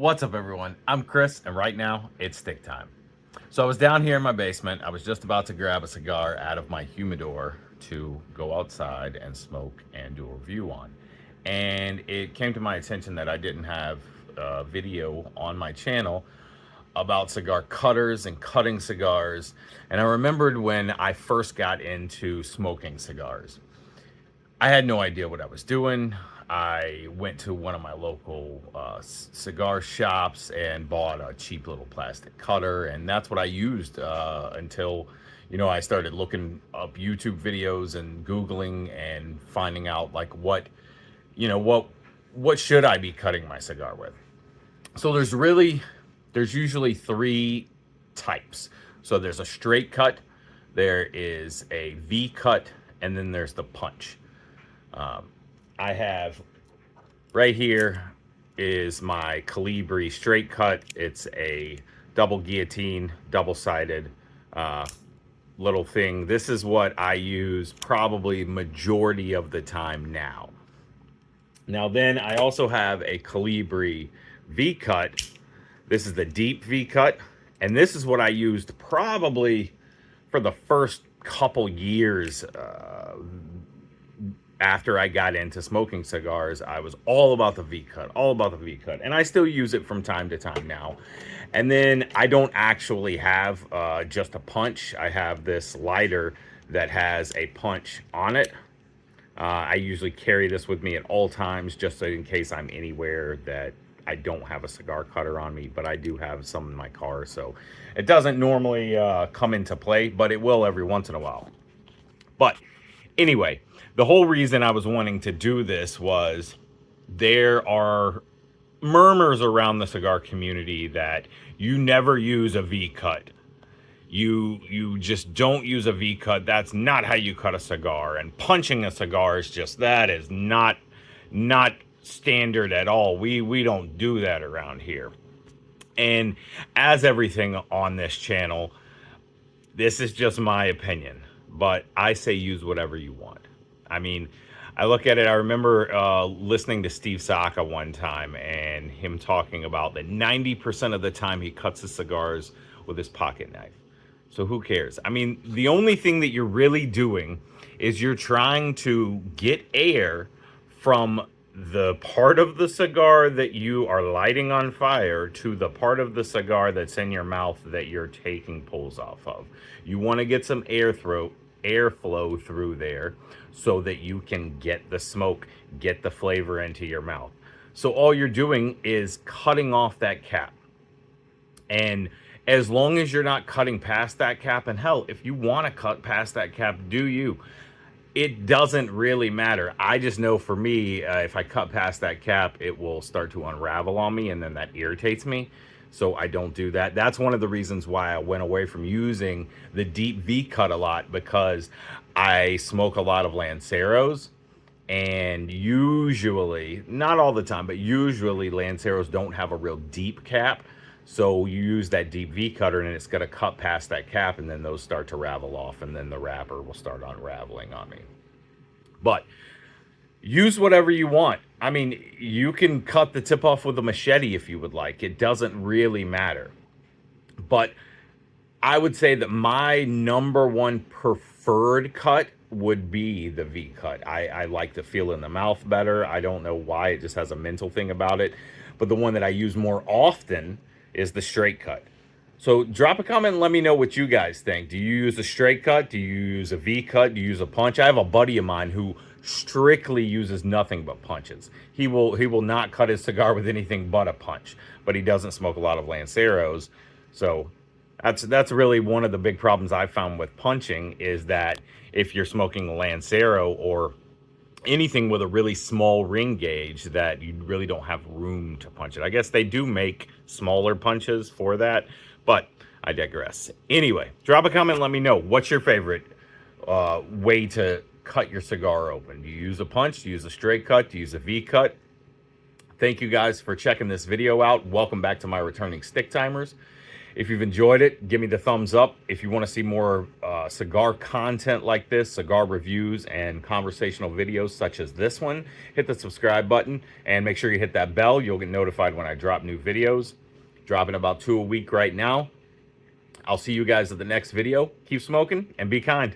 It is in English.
What's up, everyone? I'm Chris, and right now it's stick time. So I was down here in my basement. I was just about to grab a cigar out of my humidor to go outside and smoke and do a review on. And it came to my attention that I didn't have a video on my channel about cigar cutters and cutting cigars. And I remembered when I first got into smoking cigars. I had no idea what I was doing. I went to one of my local cigar shops and bought a cheap little plastic cutter, and that's what I used until, I started looking up YouTube videos and Googling and finding out like what should I be cutting my cigar with. So there's usually three types. So there's a straight cut, there is a V cut, and then there's the punch. I have right here is my Calibri straight cut. It's a double guillotine, double-sided little thing. This is what I use probably majority of the time now. Now then I also have a Calibri V cut. This is the deep V cut, and this is what I used probably for the first couple years after I got into smoking cigars. I was all about the V-cut, and I still use it from time to time now. And then I don't actually have just a punch. I have this lighter that has a punch on it. I usually carry this with me at all times, just in case I'm anywhere that I don't have a cigar cutter on me, but I do have some in my car, so it doesn't normally come into play, but it will every once in a while. But anyway, the whole reason I was wanting to do this was there are murmurs around the cigar community that you never use a V-cut. You just don't use a V-cut. That's not how you cut a cigar. And punching a cigar is just, that is not standard at all. We don't do that around here. And as everything on this channel, this is just my opinion, but I say use whatever you want. I mean, I look at it, I remember listening to Steve Saka one time and him talking about that 90% of the time he cuts his cigars with his pocket knife. So who cares? I mean, the only thing that you're really doing is you're trying to get air from the part of the cigar that you are lighting on fire to the part of the cigar that's in your mouth that you're taking pulls off of. You want to get some airflow through there so that you can get the smoke, get the flavor into your mouth. So all you're doing is cutting off that cap. And as long as you're not cutting past that cap, and hell, if you want to cut past that cap, do you? It doesn't really matter. I just know for me, if I cut past that cap, it will start to unravel on me, and then that irritates me. So I don't do that. That's one of the reasons why I went away from using the deep V cut a lot, because I smoke a lot of Lanceros, and usually, not all the time, but usually Lanceros don't have a real deep cap. So you use that deep V cutter and it's going to cut past that cap, and then those start to ravel off, and then the wrapper will start unraveling on me. But use whatever you want. I mean, you can cut the tip off with a machete if you would like. It doesn't really matter. But I would say that my number one preferred cut would be the V cut. I like the feel in the mouth better. I don't know why. It just has a mental thing about it. But the one that I use more often is the straight cut. So drop a comment and let me know what you guys think. Do you use a straight cut? Do you use a V cut? Do you use a punch? I have a buddy of mine who strictly uses nothing but punches. He will not cut his cigar with anything but a punch, but he doesn't smoke a lot of Lanceros. So that's really one of the big problems I've found with punching, is that if you're smoking a Lancero or anything with a really small ring gauge, that you really don't have room to punch it. I guess they do make smaller punches for that, but I digress. Anyway, drop a comment and let me know, what's your favorite way to cut your cigar open? Do you use a punch? Do you use a straight cut? Do you use a V cut? Thank you guys for checking this video out. Welcome back to my returning stick timers. If you've enjoyed it, give me the thumbs up. If you want to see more cigar content like this, cigar reviews and conversational videos such as this one, hit the subscribe button and make sure you hit that bell. You'll get notified when I drop new videos. Dropping about 2 a week right now. I'll see you guys at the next video. Keep smoking and be kind.